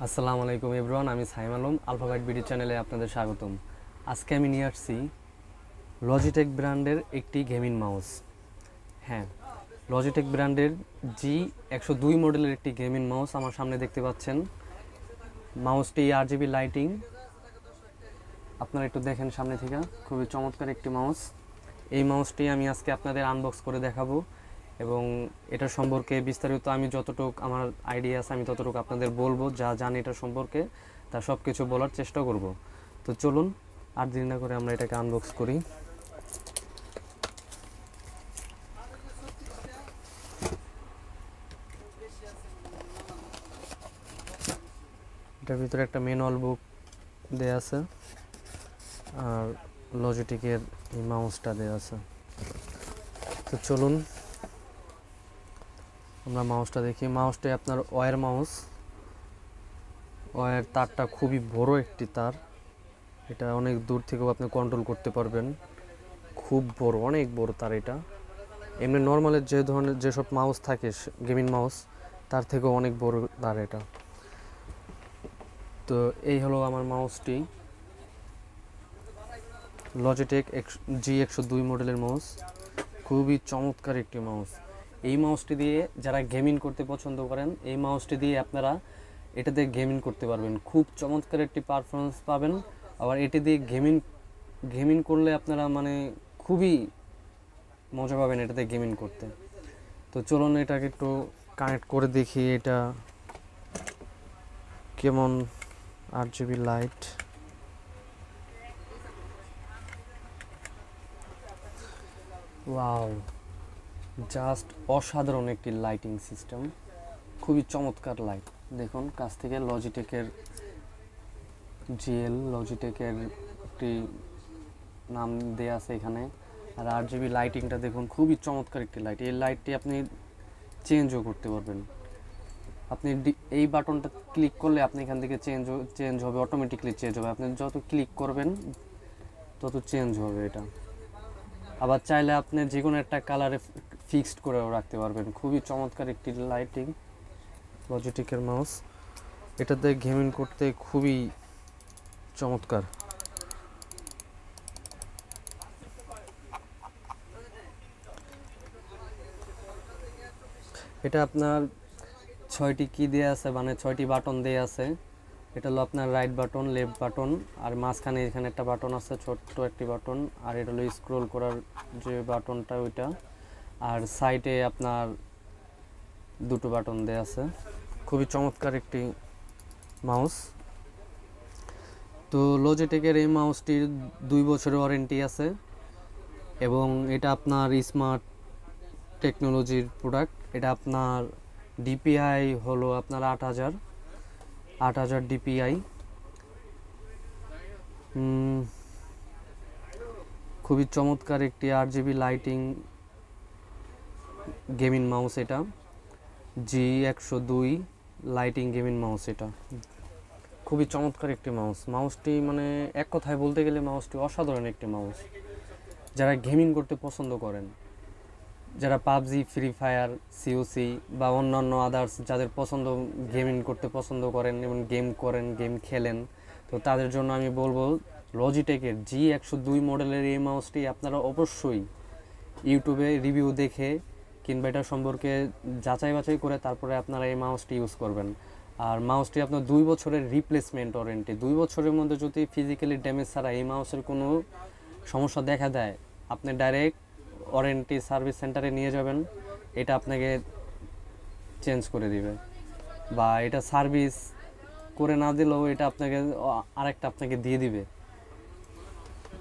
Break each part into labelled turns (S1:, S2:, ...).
S1: আসসালামু আলাইকুম এভরিওয়ান, আমি সাইম আলম আলফাবাইট বিডি চ্যানেলে আপনাদের স্বাগতম। আজকে আমি নিয়ে আসছি লজিটেক ব্র্যান্ডের একটি গেমিং মাউস। হ্যাঁ, লজিটেক ব্র্যান্ডের G102 মডেলের একটি গেমিং মাউস আমার সামনে দেখতে পাচ্ছেন। মাউসটি RGB লাইটিং, আপনারা একটু দেখেন সামনে থেকে, খুবই চমৎকার একটি মাউস। এই মাউসটি আমি আজকে আপনাদের আনবক্স করে দেখাবো এবং এটা সম্পর্কে বিস্তারিত আমি যতটুকু আমার আইডিয়া আছে আমি ততটুকু আপনাদের বলবো, যা জানি এটা সম্পর্কে তা সব কিছু বলার চেষ্টা করব। তো চলুন আর দেরি না করে আমরা এটাকে আনবক্স করি। এটার ভিতরে একটা ম্যানুয়াল বুক দেয়া আছে আর লজিটেকের এই মাউসটা দেয়া আছে। তো চলুন আমরা মাউসটা দেখি। মাউসটা আপনার ওয়্যার মাউস, ওয়্যার তারটা খুবই বড় একটি তার, এটা অনেক দূর থেকেও আপনি কন্ট্রোল করতে পারবেন। খুব বড়, অনেক বড় তার এটা। এমনি নর্মালের যে ধরনের যেসব মাউস থাকে গেমিং মাউস, তার থেকেও অনেক বড় তার এটা। তো এই হলো আমার মাউসটি, লজিটেক G102 মডেলের মাউস। খুবই চমৎকার একটি মাউস। এই মাউসটি দিয়ে যারা গেমিং করতে পছন্দ করেন, এই মাউসটি দিয়ে আপনারা এটাতে গেমিং করতে পারবেন। খুব চমৎকার একটি পারফরমেন্স পাবেন। আবার এটি দিয়ে গেমিং করলে আপনারা মানে খুবই মজা পাবেন এটাতে গেমিং করতে। তো চলুন এটাকে একটু কানেক্ট করে দেখি এটা কেমন। RGB লাইট, ওয়াও, জাস্ট অসাধারণ একটি লাইটিং সিস্টেম, খুবই চমৎকার লাইট। দেখুন কাছ থেকে লজিটেকের লজিটেকের একটি নাম দেয়া আছে এখানে। আর RGB লাইটিংটা দেখুন, খুবই চমৎকার একটি লাইট। এই লাইটটি আপনি চেঞ্জও করতে পারবেন। আপনি এই বাটনটা ক্লিক করলে আপনি এখান থেকে চেঞ্জ হবে, অটোমেটিকলি চেঞ্জ হবে। আপনি যত ক্লিক করবেন তত চেঞ্জ হবে এটা। আবার চাইলে আপনি যে কোনো একটা কালারে ফিক্সড করেও রাখতে পারবেন। খুবই চমৎকার একটি লাইটিং লজিটেকের মাউস। এটাতে গেমিং করতে খুবই চমৎকার। এটা আপনার 6টি কি দেয়া আছে, মানে 6টি বাটন দেয়া আছে। এটা হলো আপনার রাইট বাটন, লেফট বাটন, আর মাঝখানে এখানে একটা বাটন আছে, ছোট্ট একটি বাটন। আর এটা হলো স্ক্রোল করার যে বাটনটা ওইটা। আর সাইডে আপনার দুটো বাটন দেয়া আছে। খুবই চমৎকার একটি মাউস। তো লজিটেকের এই মাউসটির 2 বছরের ওয়ারেন্টি আছে এবং এটা আপনার স্মার্ট টেকনোলজির প্রোডাক্ট। এটা আপনার ডিপিআই হলো আপনার 8000 ডিপিআই। খুবই চমৎকার একটি RGB লাইটিং গেমিং মাউস এটা, G102 লাইটিং গেমিং মাউস। এটা খুবই চমৎকার একটি মাউসটি মানে এক কথায় বলতে গেলে মাউসটি অসাধারণ একটি মাউস। যারা গেমিং করতে পছন্দ করেন, যারা পাবজি, ফ্রি ফায়ার, সিওসি বা অন্যান্য আদার্স যাদের পছন্দ, গেমিং করতে পছন্দ করেন এবং গেম খেলেন, তো তাদের জন্য আমি বলবো লজিটেকের G102 মডেলের এই মাউসটি আপনারা অবশ্যই ইউটিউবে রিভিউ দেখে কিংবা এটা সম্পর্কে যাচাই বাছাই করে তারপরে আপনারা এই মাউসটি ইউজ করবেন। আর মাউসটি আপনার 2 বছরের রিপ্লেসমেন্ট ওয়ারেন্টি। 2 বছরের মধ্যে যদি ফিজিক্যালি ড্যামেজ ছাড়া এই মাউসের কোনো সমস্যা দেখা দেয়, আপনি ডাইরেক্ট ওয়ারেন্টি সার্ভিস সেন্টারে নিয়ে যাবেন, এটা আপনাকে চেঞ্জ করে দিবে। বা এটা সার্ভিস করে না দিলেও এটা আপনাকে আরেকটা আপনাকে দিয়ে দিবে।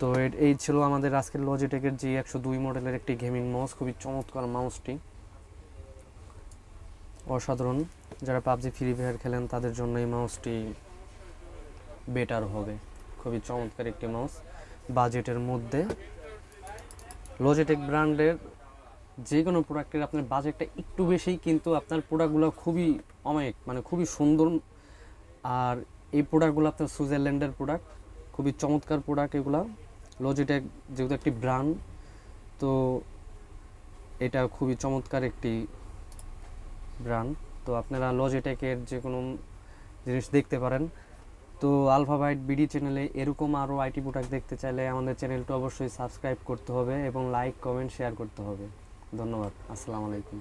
S1: তো এই ছিল আমাদের আজকের লজিটেকের G102 মডেলের একটি গেমিং মাউস। খুবই চমৎকার মাউসটি, অসাধারণ। যারা পাবজি, ফ্রি ফায়ার খেলেন তাদের জন্য এই মাউসটি বেটার হবে। খুবই চমৎকার একটি মাউস বাজেটের মধ্যে। লজিটেক ব্র্যান্ডের যে কোনো প্রোডাক্টের আপনার বাজেটটা একটু বেশি, কিন্তু আপনার প্রোডাক্টগুলো খুবই অমায়িক, মানে খুবই সুন্দর। আর এই প্রোডাক্টগুলো আপনার সুইজারল্যান্ডের প্রোডাক্ট, খুবই চমৎকার প্রোডাক্ট এগুলো। লজিটেক যেহেতু একটি ব্র্যান্ড, তো এটা খুবই চমৎকার একটি ব্র্যান্ড। তো আপনারা লজিটেকের যে কোনো জিনিস দেখতে পারেন। তো আলফাবাইট বিডি চ্যানেলে এরকম আরও আইটি প্রোডাক্ট দেখতে চাইলে আমাদের চ্যানেলটা অবশ্যই সাবস্ক্রাইব করতে হবে এবং লাইক কমেন্ট শেয়ার করতে হবে। ধন্যবাদ। আসসালামু আলাইকুম।